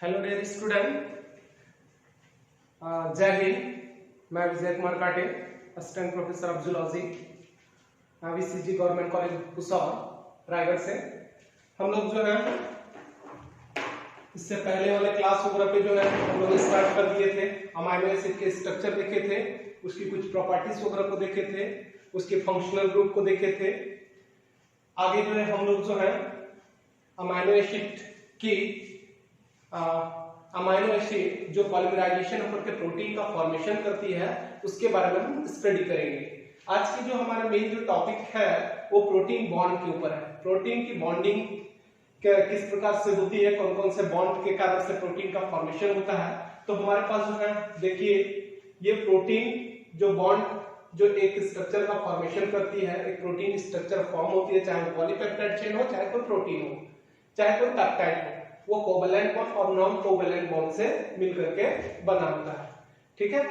Hello dear student, जय हिंद। मैं Vijay Kumar Kate, assistant professor of zoology, VCG government college Bhusawal Raigarh से। हम लोग जो है इससे पहले वाले क्लास वगैरह पे जो है हम लोग स्टार्ट कर दिए थे। अमाइनो एसिड के स्ट्रक्चर देखे थे, उसकी कुछ प्रॉपर्टीज वगैरह को देखे थे, उसके फंक्शनल ग्रुप को देखे थे। आगे जो है हम लोग जो है अमाइनो एसिड की अमाइनो एसिड जो पॉलीमराइजेशन होकर के प्रोटीन का फॉर्मेशन करती है उसके बारे में हम स्टडी करेंगे। आज की जो हमारा मेन जो टॉपिक है वो प्रोटीन बॉन्ड के ऊपर है। प्रोटीन की बॉन्डिंग किस प्रकार से होती है, कौन कौन से बॉन्ड के कारण से प्रोटीन का फॉर्मेशन होता है। तो हमारे पास जो है देखिए ये प्रोटीन जो बॉन्ड जो एक स्ट्रक्चर का फॉर्मेशन करती है, एक प्रोटीन स्ट्रक्चर फॉर्म होती है, चाहे पॉलीपेप्टाइड चेन हो, चाहे कोई प्रोटीन हो, चाहे कोई पेप्टाइड हो, वो कोवैलेंट बॉन्ड और नॉन कोवैलेंट बॉन्ड से मिलकर के बना होता है। ठीक है,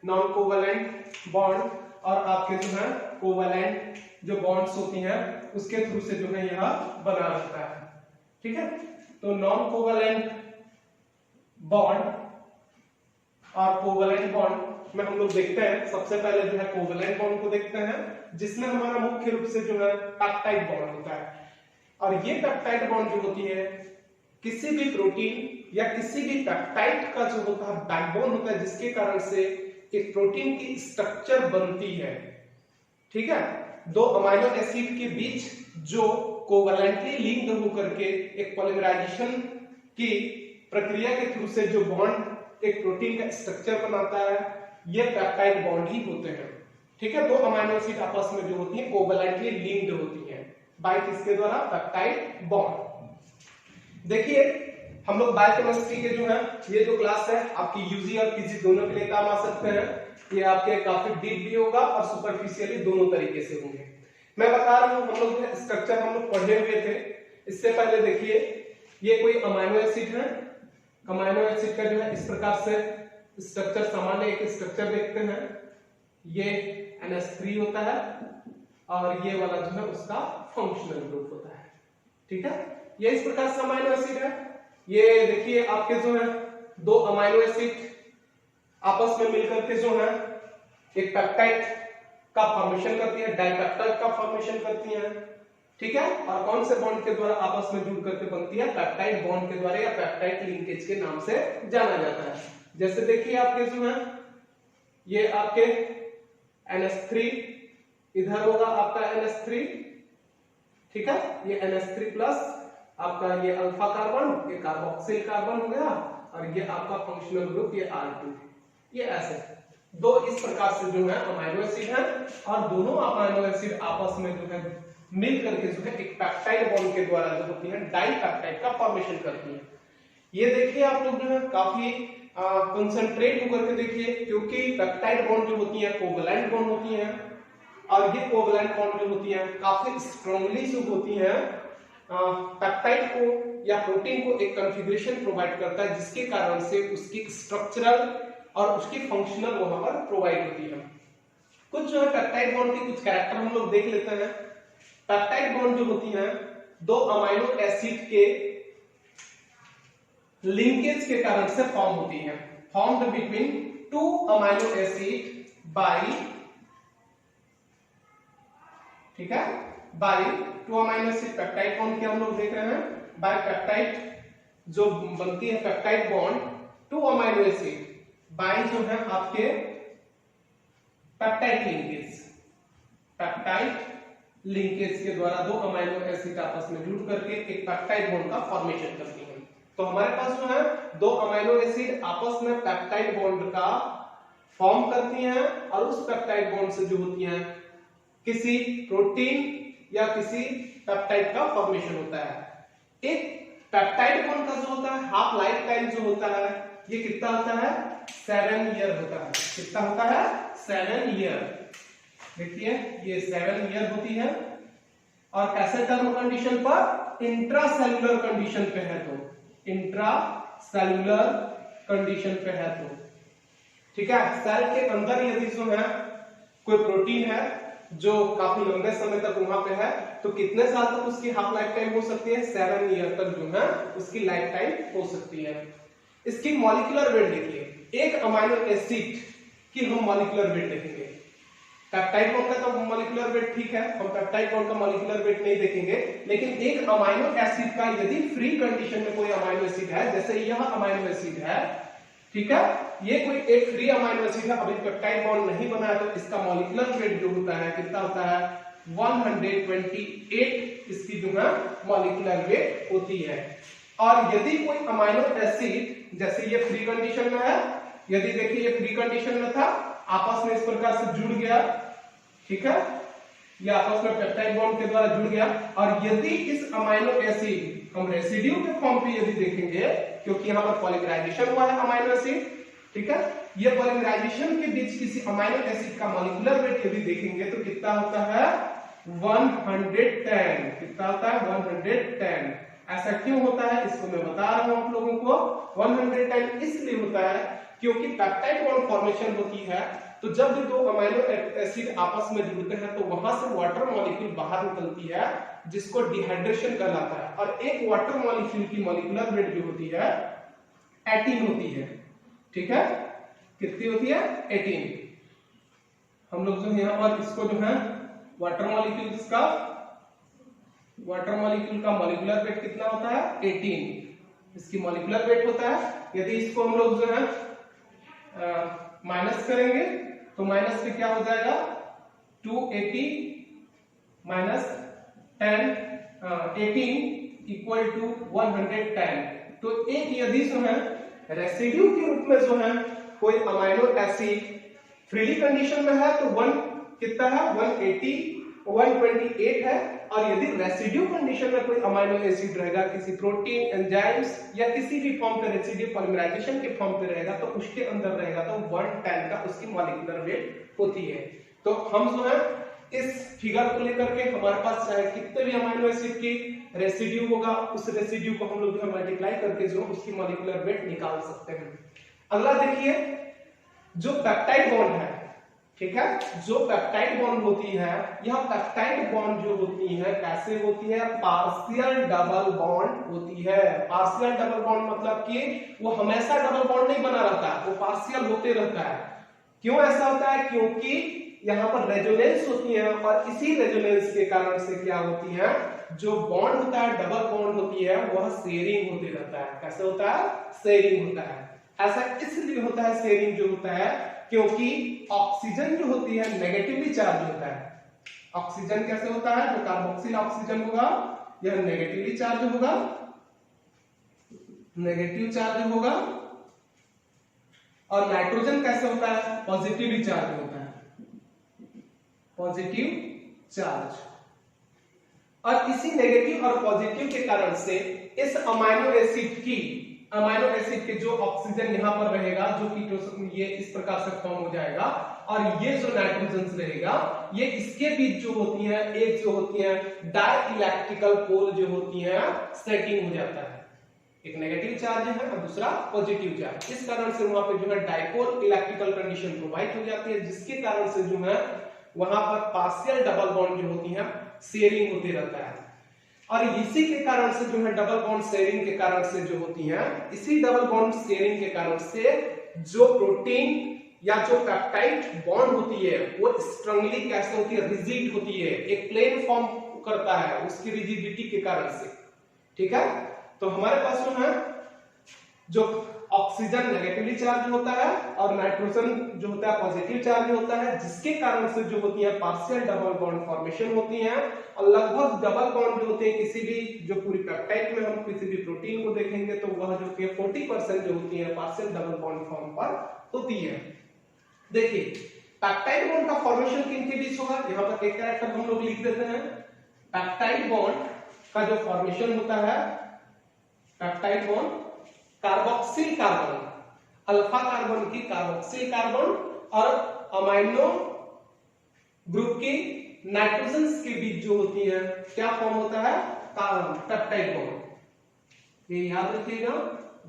नॉन कोवैलेंट बॉन्ड और आपके जो है कोवैलेंट जो बॉन्ड्स होती हैं उसके थ्रू से जो है यह बना होता है। ठीक है, तो नॉन कोवैलेंट बॉन्ड और कोवैलेंट बॉन्ड में हम लोग देखते हैं। सबसे पहले जो है कोवैलेंट बॉन्ड को देखते हैं, जिसमें हमारा मुख्य रूप से जो है पेप्टाइड बॉन्ड होता है। और ये पेप्टाइड बॉन्ड जो होती है किसी भी प्रोटीन या किसी भी पेप्टाइड का जो होता है बैकबोन होता है, जिसके कारण से एक प्रोटीन की स्ट्रक्चर बनती है। ठीक है, दो अमाइनो एसिड के बीच जो कोवैलेंटली लिंक्ड होकर के एक पॉलीमराइजेशन की प्रक्रिया के थ्रू से जो बॉन्ड एक प्रोटीन का स्ट्रक्चर बनाता है, ये पेप्टाइड बॉन्ड ही होते हैं। ठीक है, दो अमाइनो एसिड आपस में जो होती है कोवैलेंटली लिंक्ड होती है बाय किसके द्वारा? Peptide bond. देखिए हम लोग बायोकेमिस्ट्री के जो है ये जो क्लास है आपकी यूजी और पीजी दोनों के लिए काम आ सकते हैं। ये आपके काफी डीप भी होगा और सुपरफिशियली दोनों तरीके से होंगे। मैं बता रहा हूं हम लोग स्ट्रक्चर हम लोग पढ़े हुए थे। इससे पहले देखिए ये कोई अमाइनो एसिड है। अमाइनो एसिड का जो है इस प्रकार से स्ट्रक्चर, सामान्य एक स्ट्रक्चर देखते हैं। ये NH3 होता है और ये वाला जो है उसका फंक्शनल ग्रुप होता है। ठीक है, ये इस प्रकार से अमाइनो एसिड है। ये देखिए आपके जो है दो अमाइनो एसिड आपस में मिलकर के जो है एक पेप्टाइड का फॉर्मेशन करती है, डाइपेप्टाइड का फॉर्मेशन करती है। ठीक है, और कौन से बॉन्ड के द्वारा आपस में जुड़ करके बनती है? पेप्टाइड बॉन्ड के द्वारा या पेप्टाइड लिंकेज के नाम से जाना जाता है। जैसे देखिए आपके जो है ये आपके NH3 इधर होगा आपका NH3। ठीक है, ये NH3 प्लस आपका ये अल्फा कार्बन, ये कार्बोक्सिल कार्बन हो गया, और ये आपका फंक्शनल ग्रुप ये R2। ये ऐसे दो इस प्रकार से जो है अमाइनो एसिड है और दोनों अमाइनो एसिड आपस में जो है मिल करके जो है एक पेप्टाइड बॉन्ड के द्वारा जो होती है डाइपेप्टाइड का फॉर्मेशन करती है। ये देखिए आप लोग जो है काफी कंसंट्रेट होकर के देखिए, क्योंकि पेप्टाइड बॉन्ड जो होती है कोवैलेंट बॉन्ड होती है और ये कोवैलेंट बॉन्ड जो होती है काफी स्ट्रांगली जो होती है पेप्टाइड को या प्रोटीन को एक कॉन्फ़िगरेशन प्रोवाइड करता है, जिसके कारण से उसकी स्ट्रक्चरल और उसकी फंक्शनल वहां पर प्रोवाइड होती है। कुछ जो है पेप्टाइड बॉन्ड के कुछ कैरेक्टर हम लोग देख लेते हैं। पेप्टाइड बॉन्ड जो होती है दो अमाइनो एसिड के लिंकेज के कारण से फॉर्म होती है। Formed between two amino acid by, ठीक है, by two amino acid peptide bond के हम लोग देख रहे हैं। बाय पेप्टाइड जो बनती है peptide bond two amino acid by जो है आपके पेप्टाइड लिंकेज, पेप्टाइड लिंकेज के द्वारा दो अमाइनो एसिड आपस में जुड़ करके एक पेप्टाइड बॉन्ड का फॉर्मेशन करती है। तो हमारे पास जो है दो अमाइनो एसिड आपस में पेप्टाइड बॉन्ड का फॉर्म करती हैं और उस पेप्टाइड बॉन्ड से जो होती हैं किसी प्रोटीन या किसी पेप्टाइड का फॉर्मेशन होता है। एक पेप्टाइड बॉन्ड का जो होता है हाफ लाइफ टाइम जो होता है ये कितना होता है? 7 ईयर होता है। कितना होता है? 7 ईयर। देखिए ये 7 ईयर होती है और कैसे टर्म कंडीशन पर? इंट्रासेल्युलर कंडीशन पे है तो, इंट्रासेल्युलर कंडीशन पे है तो। ठीक है, सेल के अंदर यदि जो है कोई प्रोटीन है जो काफी लंबे समय तक वहां पे है, तो कितने साल तक उसकी हाफ लाइफ टाइम हो सकती है? 7 ईयर तक जो है उसकी लाइफ टाइम हो सकती है। इसकी मॉलिक्यूलर वेट देखिए, एक अमाइनो एसिड की हम मॉलिक्यूलर वेट देखेंगे। पेप्टाइड बॉन्ड का तो मॉलिक्यूलर वेट ठीक है, हम पेप्टाइड बॉन्ड का मॉलिक्यूलर वेट नहीं देखेंगे, लेकिन एक अमाइनो एसिड का यदि फ्री कंडीशन में कोई अमाइनो एसिड है, जैसे यह अमाइनो एसिड है, ठीक है, ये कोई एक फ्री अमाइनो एसिड है, अभी पेप्टाइड बॉन्ड नहीं बना है, तो इसका मॉलिक्यूलर वेट जो होता है कितना होता है 128 इसकी जो है मॉलिक्यूलर वेट होती है। और यदि कोई अमाइनो एसिड जैसे ये फ्री कंडीशन में है, यदि देखिए ये फ्री कंडीशन में था, आपस में इस प्रकार से जुड़ गया, ठीक है, ये आपस में पेप्टाइड बॉन्ड के द्वारा जुड़ गया, और यदि इस अमाइनो एसिड हम रेसिड्यू के फॉर्म पे यदि देखेंगे, क्योंकि यहाँ पर पॉलीमराइजेशन हुआ है अमाइनो एसिड, ठीक है, ये पॉलीमराइजेशन के बीच किसी अमाइनो एसिड का मॉलिक्यूलर वेट यदि देखेंगे तो कितना होता है 110। कितना होता है 110। ऐसा क्यों होता है इसको मैं बता रहा हूं आप लोगों को। 110 इसलिए होता है क्योंकि पेप्टाइड बॉन्ड फॉर्मेशन होती है, तो जब भी दो अमाइनो एसिड आपस में जुड़ते हैं तो वहां से वाटर मॉलिक्यूल बाहर निकलती है, जिसको डिहाइड्रेशन कहलाता है, और एक वाटर मॉलिक्यूल की मॉलिक्यूलर वेट जो होती है 18 होती है, ठीक है, कितनी होती है 18। हम लोग जो यहाँ पर इसको जो है वाटर मॉलिक्यूल का मॉलिक्यूलर वेट कितना होता है 18, इसकी मॉलिक्यूलर वेट होता है। यदि इसको हम लोग जो है माइनस करेंगे तो माइनस पे क्या हो जाएगा 280 माइनस 10 18 इक्वल टू 110। तो एक यदि जो है रेसिड्यू के रूप में जो है कोई अमाइनो एसिड फ्रीली कंडीशन में है तो 1 कितना है 128 है, और यदि रेसिड्यू कंडीशन में कोई अमाइनो एसिड रहेगा किसी प्रोटीन एंजाइम्स या किसी भी फॉर्म पे रेसिड्यू पॉलीमराइजेशन के फॉर्म पे रहेगा तो उसके अंदर रहेगा तो 110 का उसकी मॉलिक्यूलर वेट होती है। तो हम जो है इस फिगर को लेकर के हमारे पास चाहे कितने भी अमाइनो एसिड की रेसिड्यू होगा, उस रेसिड्यू को हम लोग मल्टीप्लाई करके जो उसकी मॉलिक्यूलर वेट निकाल सकते हैं। अगला देखिए, जो पेप्टाइड बॉन्ड है, ठीक है, जो पेप्टाइड बॉन्ड होती है, यह पेप्टाइड बॉन्ड जो होती है कैसे होती है, पार्शियल डबल बॉन्ड होती है। पार्शियल डबल बॉन्ड मतलब कि वो हमेशा डबल बॉन्ड नहीं बना रहता है, वो पार्शियल होते रहता है। क्यों ऐसा होता है, क्योंकि यहाँ पर रेजोनेंस होती है, और इसी रेजोनेंस के कारण से क्या होती है, जो बॉन्ड होता है डबल बॉन्ड होती है वह शेयरिंग होते रहता है। कैसे होता है, शेयरिंग होता है। ऐसा इसलिए होता है शेयरिंग जो होता है क्योंकि ऑक्सीजन जो होती है नेगेटिवली चार्ज होता है। ऑक्सीजन कैसे होता है, जो कार्बोक्सिल ऑक्सीजन होगा यह नेगेटिवली चार्ज होगा, नेगेटिव चार्ज होगा, और नाइट्रोजन कैसे होता है, पॉजिटिवली चार्ज होता है, पॉजिटिव चार्ज। और इसी नेगेटिव और पॉजिटिव के कारण से इस अमाइनो एसिड के जो ऑक्सीजन यहां पर रहेगा, जो कि ये इस प्रकार से फॉर्म हो जाएगा, और ये जो नाइट्रोजन रहेगा ये इसके बीच जो होती है, एक जो होती है डाई इलेक्ट्रिकल पोल जो होती है सेटिंग हो जाता है। एक नेगेटिव चार्ज है और दूसरा पॉजिटिव चार्ज, इस कारण से वहां पे जो है डाइपोल इलेक्ट्रिकल कंडीशन प्रोवाइड हो जाती है, जिसके कारण से जो है वहां पर पार्शियल डबल बॉन्ड जो होती है शेयरिंग होते रहता है। और इसी के कारण से जो है डबल बॉन्ड शेयरिंग के कारण से जो होती है, इसी डबल बॉन्ड शेयरिंग के कारण से जो प्रोटीन या जो पेप्टाइड बॉन्ड होती है वो स्ट्रांगली कैसे होती है, रिजिड होती है, एक प्लेन फॉर्म करता है उसकी रिजिडिटी के कारण से, ठीक है। तो हमारे पास जो है जो ऑक्सीजन नेगेटिवली चार्ज होता है और नाइट्रोजन जो होता है पॉजिटिव चार्ज होता है, जिसके कारण से जो होती है पार्शियल डबल बॉन्ड फॉर्मेशन होती है। और लगभग डबल बॉन्ड जो होते हैं किसी भी जो पूरी पेप्टाइड में हम किसी भी प्रोटीन को देखेंगे तो वह जो कि 40% जो होती है पार्शियल डबल बॉन्ड फॉर्म पर होती है। देखिए पेप्टाइड बॉन्ड का फॉर्मेशन किन के बीच होगा, यहाँ पर एक कैरेक्टर हम लोग लिख देते हैं। पेप्टाइड बॉन्ड का जो फॉर्मेशन होता है, peptide bond carboxyl carbon, alpha carbon की कार्बोक्सिल कार्बन और अमाइनो ग्रुप की नाइट्रोजन के बीच जो होती है क्या फॉर्म होता है, पेप्टाइड बॉन्ड। ये याद रखिएगा,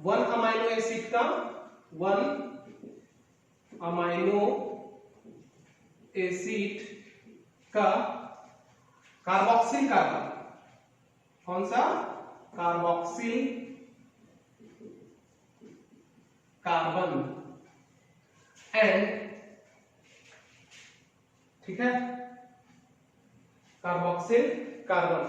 वन अमाइनो एसिड का, वन अमाइनो एसिड का कार्बोक्सिल कार्बन, कौन सा, कार्बोक्सिल कार्बन एंड, ठीक है, कार्बोक्सिल कार्बन।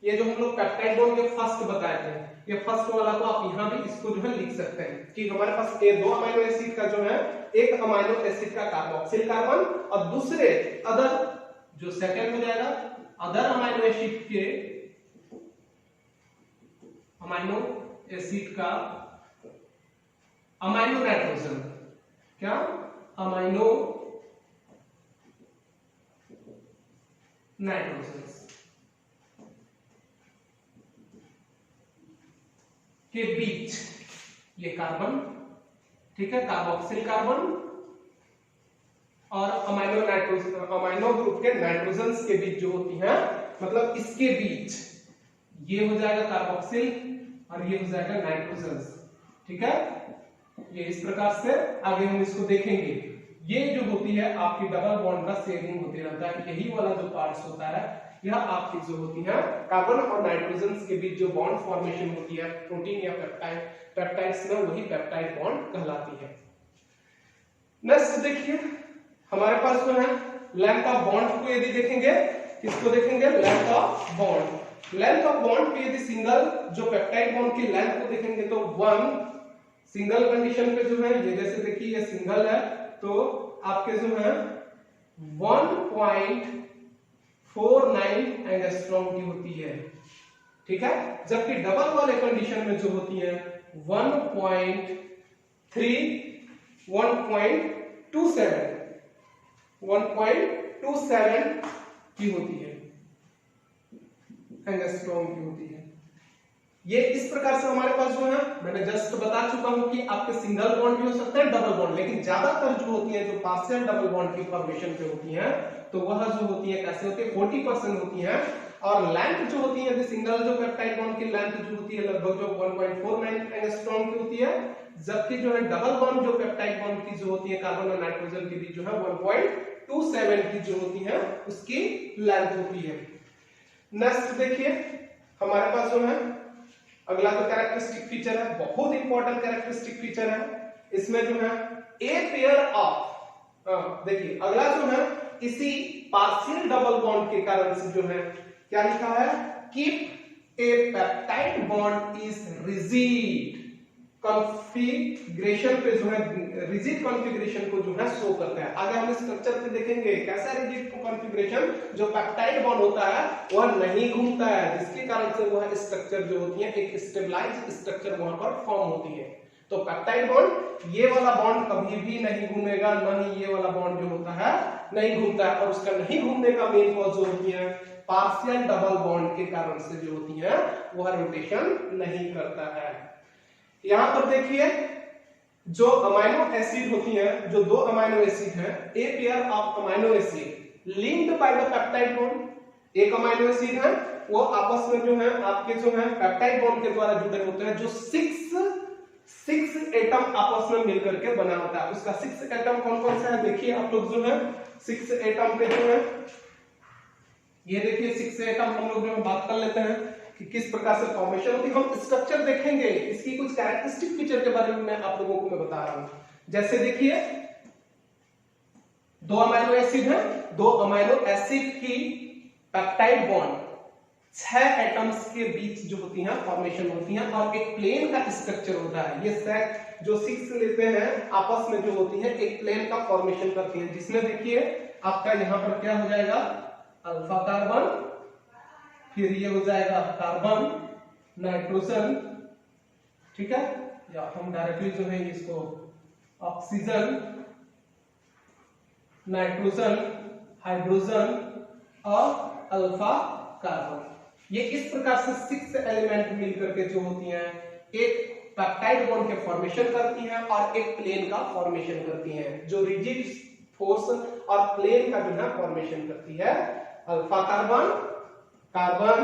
ये जो हम लोग पेप्टाइड बॉन्ड के फर्स्ट बताए थे, ये फर्स्ट वाला को आप यहां भी इसको जो है लिख सकते हैं कि हमारे पास ये दो अमीनो एसिड का जो है, एक अमीनो एसिड का कार्बोक्सिल कार्बन और दूसरे अदर जो सेकंड हो जाएगा अदर अमीनो एसिड के अमीनो एसिड का अमीनो नाइट्रोजन, क्या अमीनो नाइट्रोजन के बीच ये कार्बन, ठीक है, कार्बोक्सिल कार्बन और अमीनो नाइट्रोजन, अमीनो ग्रुप के नाइट्रोजन्स के बीच जो होती हैं, मतलब इसके बीच ये हो जाएगा कार्बोक्सिल और ये हो जाएगा नाइट्रोजन्स, ठीक है। ये इस प्रकार से आगे हम इसको देखेंगे। ये जो होती है आपकी डबल बॉन्ड का शेयरिंग होते रहता है, यही वाला जो पार्ट्स होता है यह आपकी जो होती है कार्बन और नाइट्रोजन के बीच जो बॉन्ड फॉर्मेशन होती है प्रोटीन या पेप्टाइड, पेप्टाइड्स में वही पेप्टाइड बॉन्ड कहलाती है। नेक्स्ट देखिए हमारे पास जो है लेंथ ऑफ बॉन्ड को यदि देखेंगे, किसको देखेंगे, length of bond. Length of bond पे यदि सिंगल जो पेप्टाइड बॉन्ड की लेंथ को देखेंगे तो 1 सिंगल कंडीशन पे जो है, ये जैसे देखिए ये सिंगल है तो आपके जो है 1.49 एंगस्ट्रॉम की होती है, ठीक है, जबकि डबल वाले कंडीशन में जो होती है 1.27 की होती है, एंगस्ट्रॉम की होती है। ये इस प्रकार से हमारे पास जो है, मैंने जस्ट बता चुका हूं कि आपके सिंगल बॉन्ड भी हो सकते हैं, डबल बॉन्ड, लेकिन ज्यादातर जो होती है जो पार्शियल डबल बॉन्ड की फॉर्मेशन पे होती हैं तो वह जो होती है कैसे होती है 40% होती है। और लेंथ जो होती है सिंगल जो पेप्टाइड बॉन्ड की लेंथ जो होती है लगभग जो 1.49 एंगस्ट्रॉम की होती है, जबकि जो है डबल बॉन्ड जो पेप्टाइड बॉन्ड की जो होती है कार्बन और नाइट्रोजन के बीच जो है 1.27 की जो होती है उसकी लेंथ होती है। नेक्स्ट देखिए हमारे पास जो है अगला जो कैरेक्टरिस्टिक फीचर है, बहुत इंपॉर्टेंट कैरेक्टरिस्टिक फीचर है, इसमें जो है ए पेयर ऑफ, देखिए अगला जो है इसी पार्शियल डबल बॉन्ड के कारण से जो है क्या लिखा है, keep a peptide bond is rigid configuration पे जो है रिजिड कॉन्फ़िगरेशन को जो है शो करता है। आगे हम स्ट्रक्चर पे देखेंगे कैसा रिजिड कॉन्फ़िगरेशन, जो पेप्टाइड बॉन्ड होता है वह नहीं घूमता है, जिसके कारण से वह स्ट्रक्चर जो होती है एक स्टेबलाइज्ड स्ट्रक्चर वहां पर फॉर्म होती है। तो पेप्टाइड बॉन्ड ये वाला बॉन्ड कभी भी नहीं घूमेगा, न ही ये वाला बॉन्ड जो होता है नहीं घूमता है, और उसका नहीं घूमने का मेन कॉज जो होती है पार्शियल डबल बॉन्ड के कारण से जो होती है वह रोटेशन नहीं करता है। यहां पर देखिए जो अमीनो एसिड होती हैं, जो दो अमीनो एसिड हैं, a pair of amino acid linked by the peptide bond, एक अमीनो एसिड है वो आपस में जो है आपके जो है पेप्टाइड बॉन्ड के द्वारा जुड़े होते हैं, जो 6 एटम आपस में मिलकर के बना होता है। उसका 6 एटम कौन कौन सा है देखिए आप लोग जो है 6 एटम पे जो है ये देखिए 6 एटम हम लोग जो बात कर लेते हैं कि किस प्रकार से फॉर्मेशन होती है। हम स्ट्रक्चर देखेंगे, इसकी कुछ कैरेक्टरिस्टिक फीचर के बारे में मैं आप लोगों को मैं बता रहा हूं। जैसे देखिए दो अमीनो एसिड है, दो अमीनो एसिड की पेप्टाइड बॉन्ड 6 एटम्स के बीच जो होती हैं फॉर्मेशन होती है और एक प्लेन का स्ट्रक्चर होता है। ये सेट जो 6 लेते हैं आपस में जो होती है एक प्लेन का फॉर्मेशन करती है, जिसमें देखिए आपका यहां पर क्या हो जाएगा अल्फा कार्बन, फिर ये हो जाएगा कार्बन नाइट्रोजन, ठीक है, या हम डायरेक्टली जो है इसको ऑक्सीजन नाइट्रोजन हाइड्रोजन और अल्फा कार्बन। ये इस प्रकार से 6 एलिमेंट मिलकर के जो होती हैं एक पेप्टाइड बॉन्ड के फॉर्मेशन करती हैं और एक प्लेन का फॉर्मेशन करती हैं, जो रिजिड फोर्स और प्लेन का जो है फॉर्मेशन करती है। Alpha carbon, carbon,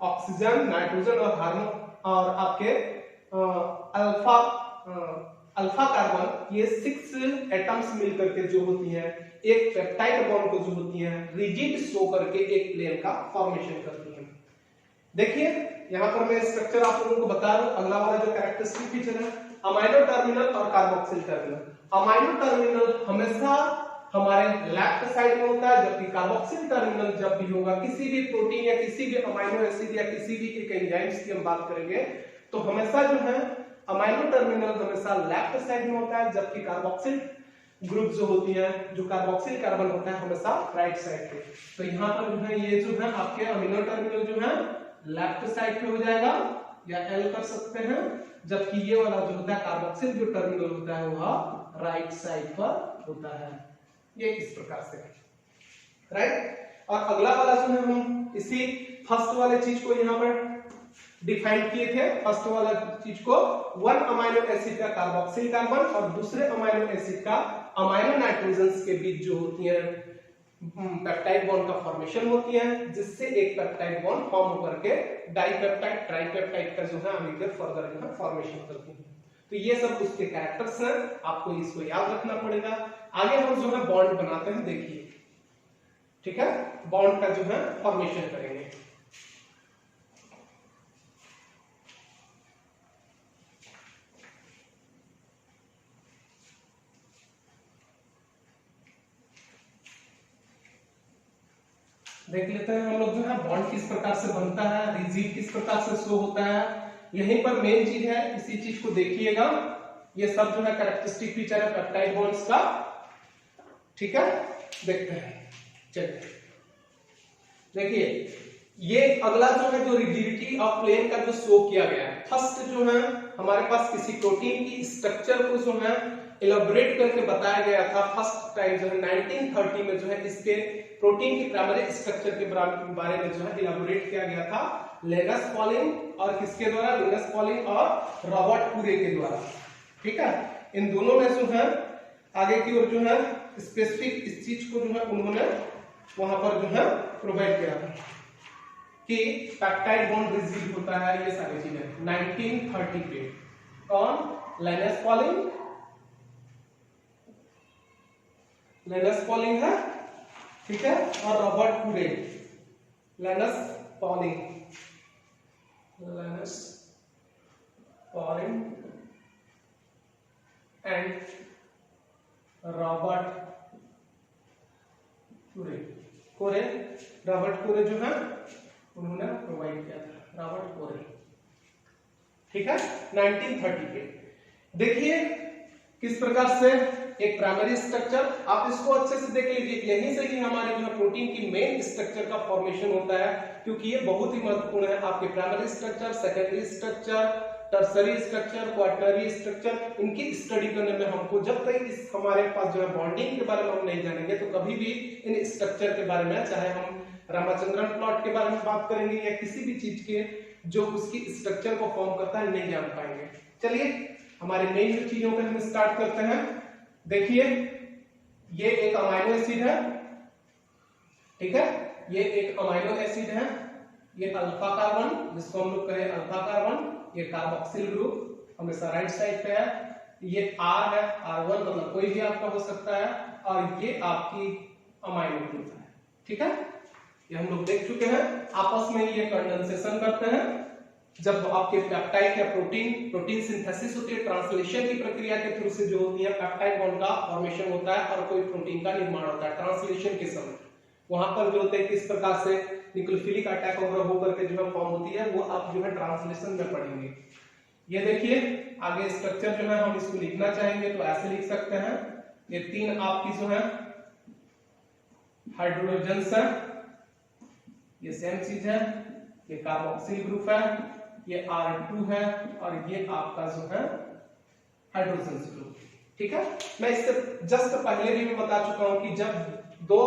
oxygen, nitrogen और हार्मोन और आपके अल्फा कार्बन, ये 6 एटम्स मिलकर के जो होती हैं एक पेप्टाइड बॉन्ड को जो होती है रिजिड शो करके एक प्लेन का फॉर्मेशन करती है। देखिए यहाँ पर मैं स्ट्रक्चर आप लोगों को बता रहा हूँ। अगला वाला जो कैरेक्टरिस्टिक फीचर है अमाइनो टर्मिनल और कार्बोक्सिल टर्मिनल। अमाइनो टर्मिनल हमेशा हमारे लेफ्ट साइड में होता है, जबकि कार्बोक्सिल टर्मिनल जब भी होगा किसी भी प्रोटीन या किसी भी अमाइनो एसिड या किसी भी एक एंजाइम्स की हम बात करेंगे तो हमेशा जो है अमाइनो टर्मिनल हमेशा लेफ्ट साइड में होता है, जबकि कार्बोक्सिल ग्रुप जो होती है, जो कार्बोक्सिल कार्बन होता है हमेशा राइट साइड पे। तो यहाँ पर जो है ये जो है आपके अमीनो टर्मिनल जो है लेफ्ट साइड पे हो जाएगा या एल कर सकते हैं, जबकि ये वाला जो होता है कार्बोक्सिल जो टर्मिनल होता है वह राइट साइड पर होता है। ये इस प्रकार से राइट। और अगला वाला जो है हम इसी फर्स्ट वाले चीज को यहाँ पर डिफाइन किए थे। फर्स्ट वाला चीज को वन अमाइनो एसिड का कार्बोक्सिल कार्बन और दूसरे अमाइनो एसिड का अमाइनो नाइट्रोजन्स के बीच जो होती है पेप्टाइड बॉन्ड का फॉर्मेशन होती है, जिससे एक पेप्टाइड बॉन्ड फॉर्म होकर के डाइपेप्टाइड ट्राइपेप्टाइड का जो है आगे फर्दर जो है फॉर्मेशन करती है। तो ये सब उसके कैरेक्टर्स हैं, आपको इसको याद रखना पड़ेगा। आगे हम जो है बॉन्ड बनाते हैं, देखिए ठीक है, बॉन्ड का जो है फॉर्मेशन करेंगे। देख लेते हैं हम लोग जो है बॉन्ड किस प्रकार से बनता है, रिजिड किस प्रकार से शो होता है। यहीं पर मेन चीज है, इसी चीज को देखिएगा। ये सब जो है कैरेक्टरिस्टिक फीचर है पेप्टाइड बॉन्ड्स का, ठीक है। देखते हैं, चलिए देखिए ये अगला जो है जो रिजिडिटी ऑफ प्लेन का जो शो किया गया है। फर्स्ट जो है हमारे पास किसी प्रोटीन की स्ट्रक्चर को जो है इलेबोरेट करके बताया गया था फर्स्ट टाइम जो है 1930 में जो है इसके प्रोटीन की प्राइमरी स्ट्रक्चर के बारे में जो है इलेबोरेट किया गया था लिनस पॉलिंग और किसके द्वारा, लिनस पॉलिंग और रॉबर्ट पूरे के द्वारा, ठीक है। इन दोनों में जो है आगे की ओर जो है स्पेसिफिक इस चीज को जो है उन्होंने वहां पर जो है प्रोवाइड किया था कि पेप्टाइड बॉन्ड रिजिड होता है, ये सारी चीजें 1930 पे। कौन, लिनस पॉलिंग, लिनस पॉलिंग है, ठीक है, और रॉबर्ट पूरे। Linus Pauling, Linus Pauling and Robert पूरे, कोरे, रॉबर्ट कोरे जो है उन्होंने प्रोवाइड किया था, रॉबर्ट कोरे, ठीक है, 1930 पे। देखिए किस प्रकार से एक प्राइमरी स्ट्रक्चर, आप इसको अच्छे से देख लीजिए, यहीं से ही हमारे जो है प्रोटीन की मेन स्ट्रक्चर का फॉर्मेशन होता है, क्योंकि ये बहुत ही महत्वपूर्ण है। आपके primary structure, secondary structure, tertiary structure, quaternary structure, इनकी स्टडी करने में हमको जब तक इस हमारे पास जो है बॉन्डिंग के बारे में हम नहीं जानेंगे तो कभी भी इन स्ट्रक्चर के बारे में, चाहे हम रामाचंद्रन प्लॉट के बारे में बात करेंगे या किसी भी चीज के जो उसकी स्ट्रक्चर को फॉर्म करता है, नहीं जान पाएंगे। चलिए हमारे मेन जो चीजों पे हम स्टार्ट करते हैं। देखिए ये एक अमाइनो एसिड है, ठीक है, ये एक अमाइनो एसिड है, ये अल्फा कार्बन जिसको हम लोग कहें अल्फा कार्बन, ये कार्बोक्सिल ग्रुप हमेशा राइट साइड पे है, ये R है, R1 मतलब कोई भी आपका हो सकता है, और ये आपकी अमाइनो ग्रुप है, ठीक है। ये हम लोग देख चुके हैं, आपस में ये कंडेंसेशन करते हैं जब आपके पेप्टाइड या प्रोटीन सिंथेसिस होती है, ट्रांसलेशन की प्रक्रिया के थ्रू से जो होती है पेप्टाइड बॉन्ड का फॉर्मेशन होता है और कोई प्रोटीन का निर्माण होता है। ट्रांसलेशन के समय वहां पर जो होते हैं किस प्रकार से न्यूक्लियोफिलिक अटैक वगैरह होकर के जो है फॉर्म होती है, वो आप जो है ट्रांसलेशन में पढ़ेंगे। ये देखिए आगे स्ट्रक्चर जो है हम इसको लिखना चाहेंगे तो ऐसे लिख सकते हैं, ये तीन आपकी जो है हाइड्रोजन्स है, ये सेम चीज है, ये कार्बोक्सिल ग्रुप है, ये R2 है, और ये आपका जो है हाइड्रोजन ग्रुप, ठीक है। मैं इससे जस्ट पहले भी मैं बता चुका हूं कि जब दो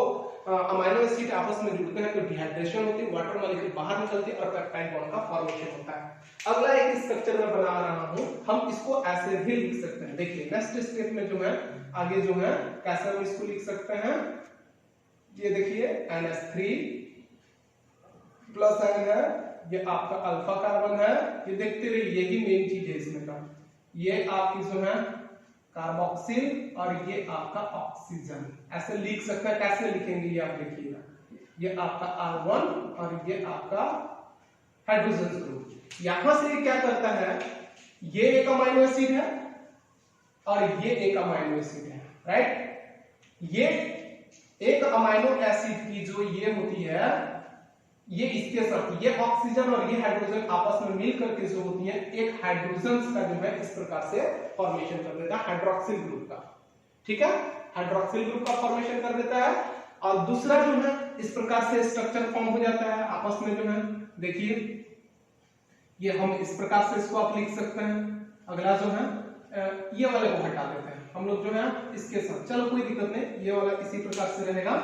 अमाइनो एसिड आपस में जुड़ते हैं तो डिहाइड्रेशन होती है, वाटर मॉलिक्यूल बाहर निकलती है और पेप्टाइड बॉन्ड का फॉर्मेशन होता है। अगला एक स्ट्रक्चर मैं बना रहा हूं, हम इसको ऐसे भी लिख सकते हैं। देखिए नेक्स्ट स्टेप में जो है आगे जो है कैसे हम इसको लिख सकते हैं, ये देखिए NH3 प्लस N है, ये आपका अल्फा कार्बन है, ये देखते रहिए यही मेन चीज है इसमें का, ये आपकी जो है कार्बोक्सिल और ये आपका ऑक्सीजन, ऐसे लिख सकते हैं। कैसे लिखेंगे ये आप देखिएगा, ये आपका R1 और ये आपका हाइड्रोजन ग्रुप, यहां से क्या करता है, ये एक अमाइनो एसिड है और ये एक अमाइनो एसिड है, राइट। ये एक अमाइनो एसिड की जो ये होती है, ये इसके साथ ये ऑक्सीजन और ये हाइड्रोजन आपस में मिलकर के जो होती है एक हाइड्रोजन का जो है इस प्रकार से फॉर्मेशन कर देता है, हाइड्रोक्सिल ग्रुप का, ठीक है, हाइड्रोक्सिल ग्रुप का फॉर्मेशन कर देता है। और दूसरा जो है इस प्रकार से स्ट्रक्चर फॉर्म हो जाता है आपस में जो है, देखिए ये हम इस प्रकार से इसको आप लिख सकते हैं। अगला जो है ये वाले को हटा देते हैं हम लोग जो है इसके साथ, चलो कोई दिक्कत नहीं, ये वाला इसी प्रकार से रहेगा,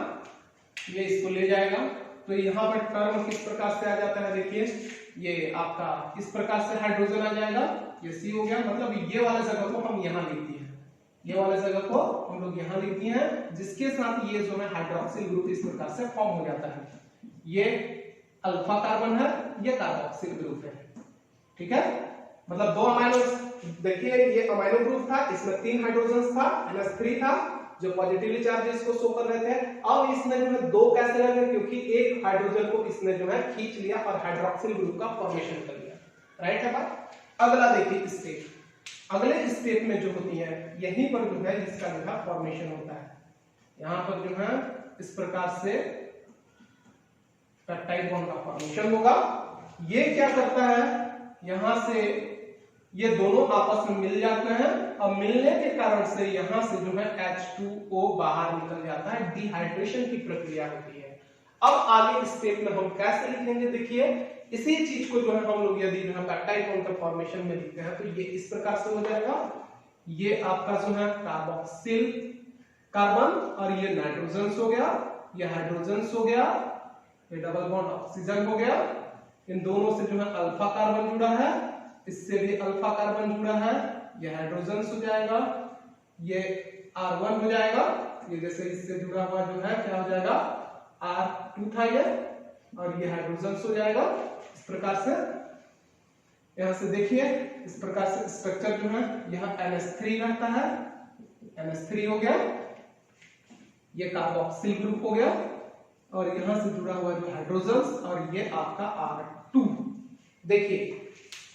ये इसको ले जाएगा। तो यहाँ पर टर्म किस प्रकार से आ जाता है, देखिए ये आपका इस प्रकार से हाइड्रोजन आ जाएगा, ये सी हो गया, मतलब ये वाला जगह को हम यहाँ लिख दिए हैं, ये वाले जगह को हम लोग यहाँ लिख दिए हैं, जिसके साथ ये जो है हाइड्रोक्सिल ग्रुप इस प्रकार से फॉर्म हो जाता है। ये अल्फा कार्बन है, ये कार्बोक्सिल ग्रुप है, ठीक है, मतलब दो अमाइनो, देखिए ये अमाइनो ग्रुप था, इसमें 3 हाइड्रोजन था, NH3 था जो पॉजिटिवली चार्ज इसको शो कर रहे थे। अब इसमें जो है 2 कैसे लगे, क्योंकि एक हाइड्रोजन को इसने जो है खींच लिया और हाइड्रोक्सिल ग्रुप का फॉर्मेशन कर लिया, राइट है बात। अगला देखिए स्टेप, अगले स्टेप में जो होती है यहीं पर जो है इसका जो है फॉर्मेशन होता है, यहां पर जो है इस प्रकार से पेप्टाइड बॉन्ड का फॉर्मेशन होगा। ये क्या करता है, यहां से ये दोनों आपस में मिल जाते हैं और मिलने के कारण से यहां से जो है H2O बाहर निकल जाता है, डिहाइड्रेशन की प्रक्रिया होती है। अब आगे स्टेप में हम कैसे लिखेंगे, देखिए इसी चीज को जो है हम लोग यदि जो है पेप्टाइड बॉन्ड का फॉर्मेशन में लिखते हैं तो ये इस प्रकार से हो जाएगा, ये आपका जो है कार्बोक्सिल कार्बन और ये नाइट्रोजन हो गया, ये हाइड्रोजन हो गया, ये डबल बॉन्ड ऑक्सीजन हो गया, इन दोनों से जो है अल्फा कार्बन जुड़ा है, इससे भी अल्फा कार्बन जुड़ा है, ये हाइड्रोजन हो जाएगा, ये R1 हो जाएगा, ये जैसे इससे जुड़ा हुआ जो है क्या हो जाएगा R2 था ये, और ये हाइड्रोजन हो जाएगा इस प्रकार से। यहां से देखिए इस प्रकार से स्ट्रक्चर जो है यहाँ NH3 रहता है, NH3 हो गया, ये कार्बोक्सिल ग्रुप हो गया, और यहां से जुड़ा हुआ जो हाइड्रोजन और ये आपका R2। देखिए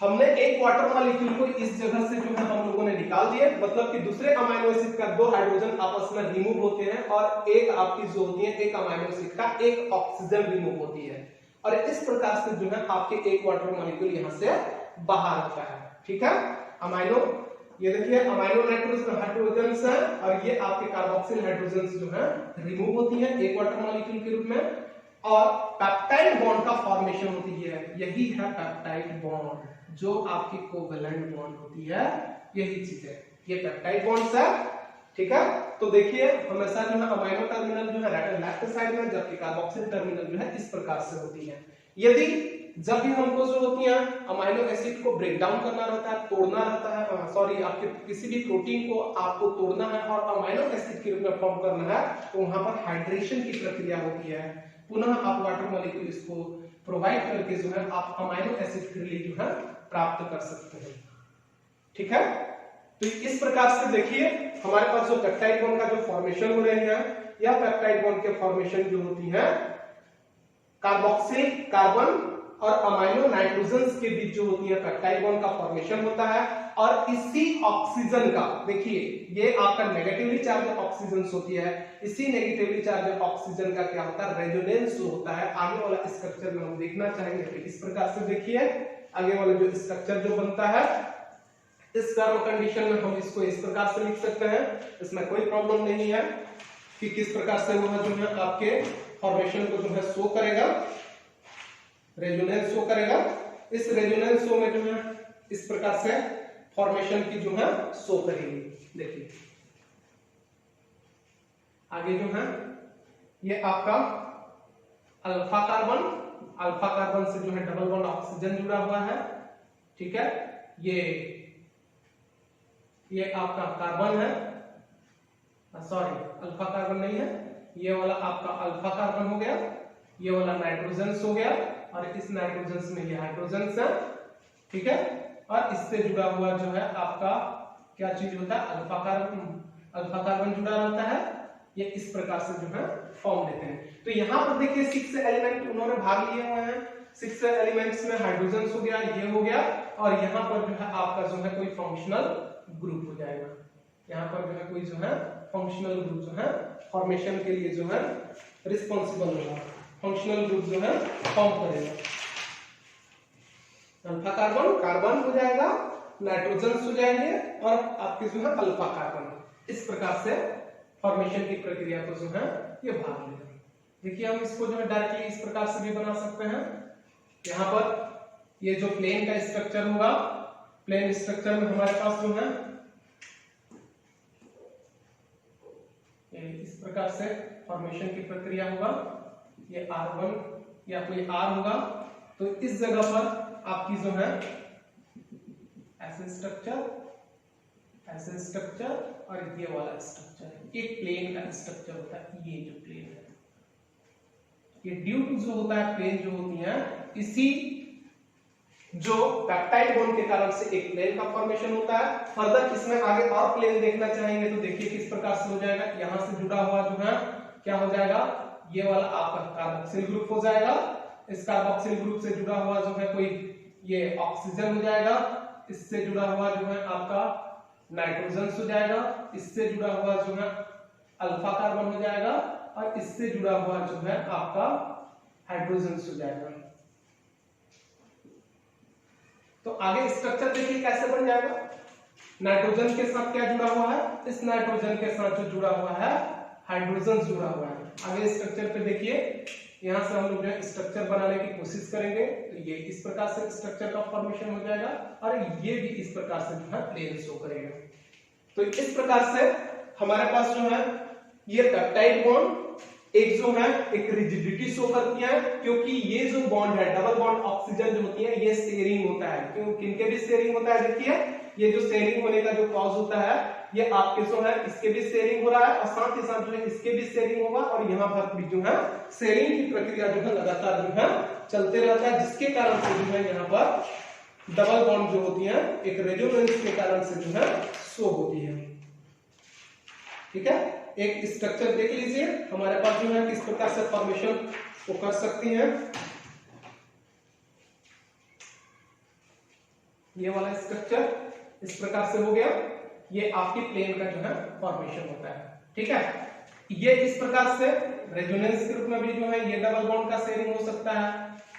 हमने एक वाटर मॉलिक्यूल को इस जगह से जो है हम लोगों ने निकाल दिया, मतलब कि दूसरे अमाइनो एसिड का 2 हाइड्रोजन आपस में रिमूव होते हैं और एक आपकी जो होती है एक अमाइनो एसिड का एक ऑक्सीजन रिमूव होती है, और इस प्रकार से जो है आपके एक वाटर मॉलिक्यूल यहां से बाहर होता है, ठीक है। अमाइनो, ये देखिए अमाइनो नाइट्रोजन हाइड्रोजन है और ये आपके कार्बोक्सिल हाइड्रोजन जो है रिमूव होती है एक वाटर मॉलिक्यूल के रूप में, और पेप्टाइड बॉन्ड का फॉर्मेशन होती है, यही है पेप्टाइड बॉन्ड, जो आपकी कोवेलेंट बॉन्ड होती है, यही चीज है, ये पेप्टाइड बॉन्ड्स है, ठीक है। तो देखिए हमेशा जो है अमाइनो टर्मिनल जो है लेफ्ट साइड में, जबकि कार्बोक्सिल टर्मिनल जो है इस प्रकार से होती है। यदि जब भी हमको जो होती है अमाइनो एसिड को ब्रेक डाउन करना रहता है, तोड़ना रहता है, सॉरी आपके किसी भी प्रोटीन को आपको तोड़ना है और अमाइनो एसिड के रूप में फॉर्म करना है, तो वहां पर हाइड्रेशन की प्रक्रिया होती है, पुनः आप वाटर मॉलिक्यूल इसको प्रोवाइड करके जो है आप अमाइनो एसिड फ्रीली जो है प्राप्त कर सकते हैं, ठीक है। तो इस प्रकार से देखिए हमारे पास जो पेप्टाइड बॉन्ड का जो फॉर्मेशन हो रही है, या पेप्टाइड बॉन्ड के फॉर्मेशन जो होती है कार्बोक्सिल कार्बन और अमाइनो नाइट्रोजन के बीच जो होती है पेप्टाइड बॉन्ड का फॉर्मेशन होता है, और इसी ऑक्सीजन का, देखिए ये आपका नेगेटिवली चार्ज ऑक्सीजन होती है, इसी नेगेटिवली चार्ज ऑक्सीजन का क्या होता है रेजोनेंस होता है। आगे वाला स्ट्रक्चर में हम देखना चाहेंगे, तो इस प्रकार से देखिए आगे वाला जो स्ट्रक्चर जो बनता है, इस कर्व कंडीशन में हम इसको इस प्रकार से लिख सकते हैं, इसमें कोई प्रॉब्लम नहीं है कि किस प्रकार से वो जो है आपके फॉर्मेशन को जो है शो करेगा, रेजोनेंस शो करेगा। इस रेजोनेंस शो में जो है इस प्रकार से फॉर्मेशन की जो है शो करेगी। देखिए आगे जो है ये आपका अल्फा कार्बन से जो है डबल बॉन्ड ऑक्सीजन जुड़ा हुआ है, ठीक है। ये आपका कार्बन है, सॉरी अल्फा कार्बन नहीं है, ये वाला आपका अल्फा कार्बन हो गया, ये वाला नाइट्रोजन हो गया, और इस नाइट्रोजन में ये हाइड्रोजन है, ठीक है। और इससे जुड़ा हुआ जो है आपका क्या चीज होता है अल्फा कार्बन जुड़ा रहता है, ये इस प्रकार से जो है फॉर्म देते हैं। तो यहाँ पर देखिए 6 एलिमेंट उन्होंने भाग लिए हुए हैं, 6 एलिमेंट्स में हाइड्रोजन हो गया, ये हो गया, और यहाँ पर जो है आपका जो है कोई फंक्शनल ग्रुप हो जाएगा। यहाँ पर जो है कोई जो है फंक्शनल ग्रुप जो है फॉर्मेशन के लिए जो है रिस्पॉन्सिबल होगा, फंक्शनल ग्रुप जो है फॉर्म करेगा। अल्फा कार्बन कार्बन हो जाएगा, नाइट्रोजन हो जाएंगे, और आपके जो है अल्फा कार्बन। इस प्रकार से फॉर्मेशन की प्रक्रिया को जो है ये भाग लेगा। देखिए हम इसको जो है डायरेक्टली इस प्रकार से भी बना सकते हैं। यहाँ पर ये जो प्लेन का स्ट्रक्चर होगा, प्लेन स्ट्रक्चर में हमारे पास जो है इस प्रकार से फॉर्मेशन की प्रक्रिया होगा। ये R1 या कोई R होगा, तो इस जगह पर आपकी जो है ऐसे स्ट्रक्चर और ये वाला स्ट्रक्चर, एक प्लेन का स्ट्रक्चर होता है। ये जो प्लेन है, ये ड्यू टू जो होता है प्लेन जो होती है, इसी जो पेप्टाइड बॉन्ड के कारण से एक प्लेन का फॉर्मेशन होता है। फर्दर इसमें आगे और प्लेन देखना चाहेंगे तो देखिए किस प्रकार से हो जाएगा। यहां से जुड़ा हुआ जो है क्या हो जाएगा, ये वाला आपका कार्बोक्सिल ग्रुप हो जाएगा। इस कार्बोक्सिल ग्रुप से जुड़ा हुआ जो है कोई ये ऑक्सीजन हो जाएगा, इससे जुड़ा हुआ जो है आपका नाइट्रोजन हो जाएगा, इससे जुड़ा हुआ जो है अल्फा कार्बन हो जाएगा, और इससे जुड़ा हुआ जो है आपका हाइड्रोजन हो जाएगा। तो आगे स्ट्रक्चर देखिए कैसे बन जाएगा। नाइट्रोजन के साथ क्या जुड़ा हुआ है, इस नाइट्रोजन के साथ जो जुड़ा हुआ है हाइड्रोजन जुड़ा हुआ है। आगे स्ट्रक्चर पे देखिए, यहां से हम लोग जो स्ट्रक्चर बनाने की कोशिश करेंगे, तो ये इस प्रकार से स्ट्रक्चर का फॉर्मेशन हो जाएगा, और ये भी इस प्रकार से जो है प्लेन शो करेगा। तो इस प्रकार से हमारे पास जो है ये पेप्टाइड बॉन्ड एक जो है एक रिजिडिटी शो करती है, क्योंकि ये जो बॉन्ड है डबल बॉन्ड ऑक्सीजन जो होती है ये शेयरिंग होता है। क्यों, किनके भी शेयरिंग होता है, देखिए ये जो शेयरिंग होने का जो कॉज होता है, ये आपके जो है इसके भी शेयरिंग हो रहा है, और साथ ही साथ जो है इसके भी शेयरिंग होगा, और यहाँ पर भी जो है शेयरिंग की प्रक्रिया जो है लगातार जो है चलते रहता है, जिसके कारण से जो है यहाँ पर डबल बॉन्ड जो होती है एक रेजोनेंस के कारण से जो है शो होती है। ठीक है, एक स्ट्रक्चर देख लीजिए हमारे पास जो है किस प्रकार से फॉर्मेशन को कर सकती हैं। ये वाला स्ट्रक्चर इस प्रकार से हो गया, ये आपकी प्लेन का जो है फॉर्मेशन होता है। ठीक है, ये इस प्रकार से रेजोनेंस के रूप में भी जो है ये डबल बॉन्ड का शेयरिंग हो सकता है।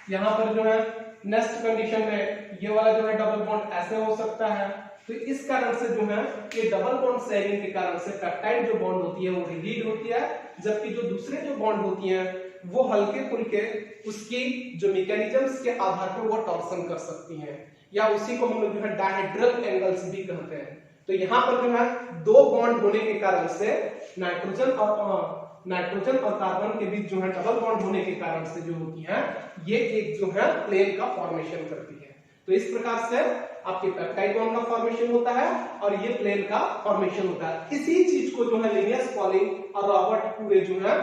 यहाँ पर जो है नेक्स्ट कंडीशन में ये वाला जो है डबल बॉन्ड ऐसे हो सकता है। तो इस कारण से जो है ये डबल बॉन्ड शेयरिंग के कारण से पेप्टाइड जो बॉन्ड होती है वो रिजिड होती है, जबकि जो दूसरे जो बॉन्ड होती हैं वो हल्के फुल्के उसकी जो मैकेनिज्म्स के आधार पर वो टॉर्सन कर सकती हैं, या उसी को हम लोग जो है डायहेड्रल एंगल्स भी कहते हैं। तो यहाँ पर जो है दो बॉन्ड होने के कारण से नाइट्रोजन और कार्बन के बीच जो है डबल बॉन्ड होने के कारण से जो होती है ये एक जो है प्लेन का फॉर्मेशन करती है। तो इस प्रकार से आपके पेप्टाइड बॉन्ड का फॉर्मेशन होता है और ये प्लेन का फॉर्मेशन होता है। इसी चीज को जो है लिनियस पॉलिंग और रॉबर्ट पूरे जो है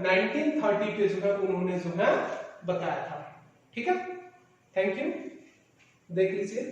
1930 पे जो है उन्होंने जो है बताया था। ठीक है, थैंक यू, देख लीजिए।